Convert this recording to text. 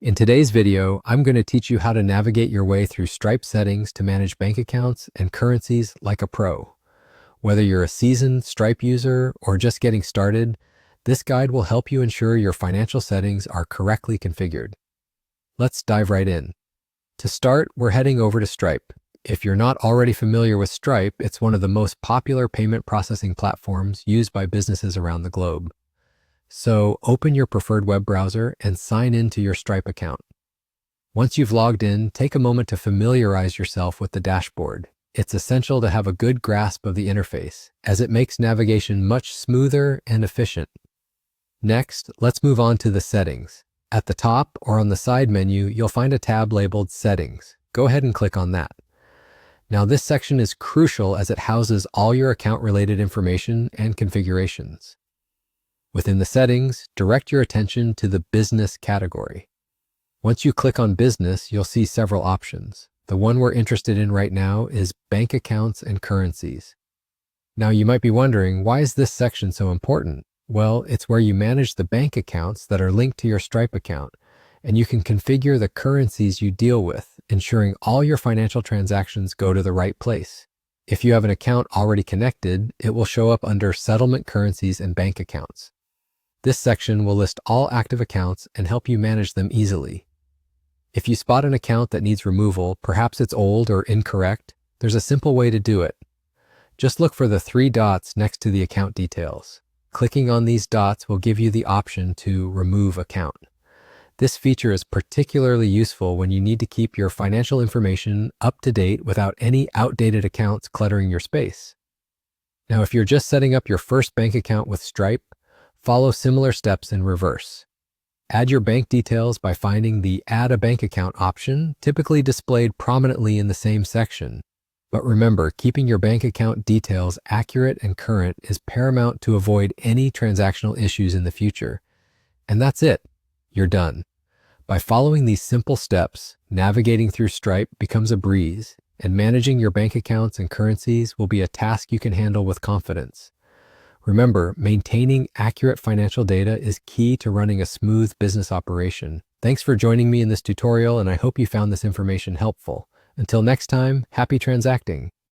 In today's video, I'm going to teach you how to navigate your way through Stripe settings to manage bank accounts and currencies like a pro. Whether you're a seasoned Stripe user or just getting started, this guide will help you ensure your financial settings are correctly configured. Let's dive right in. To start, we're heading over to Stripe. If you're not already familiar with Stripe, it's one of the most popular payment processing platforms used by businesses around the globe. So open your preferred web browser and sign into your Stripe account. Once you've logged in, take a moment to familiarize yourself with the dashboard. It's essential to have a good grasp of the interface, as it makes navigation much smoother and efficient. Next, let's move on to the settings. At the top or on the side menu, you'll find a tab labeled Settings. Go ahead and click on that. Now, this section is crucial as it houses all your account-related information and configurations. Within the settings, direct your attention to the Business category. Once you click on Business, you'll see several options. The one we're interested in right now is Bank Accounts and Currencies. Now, you might be wondering, why is this section so important? Well, it's where you manage the bank accounts that are linked to your Stripe account, and you can configure the currencies you deal with, ensuring all your financial transactions go to the right place. If you have an account already connected, it will show up under Settlement Currencies and Bank Accounts. This section will list all active accounts and help you manage them easily. If you spot an account that needs removal, perhaps it's old or incorrect, there's a simple way to do it. Just look for the three dots next to the account details. Clicking on these dots will give you the option to remove account. This feature is particularly useful when you need to keep your financial information up to date without any outdated accounts cluttering your space. Now, if you're just setting up your first bank account with Stripe, follow similar steps in reverse. Add your bank details by finding the Add a Bank Account option, typically displayed prominently in the same section. But remember, keeping your bank account details accurate and current is paramount to avoid any transactional issues in the future. And that's it. You're done. By following these simple steps, navigating through Stripe becomes a breeze, and managing your bank accounts and currencies will be a task you can handle with confidence. Remember, maintaining accurate financial data is key to running a smooth business operation. Thanks for joining me in this tutorial, and I hope you found this information helpful. Until next time, happy transacting.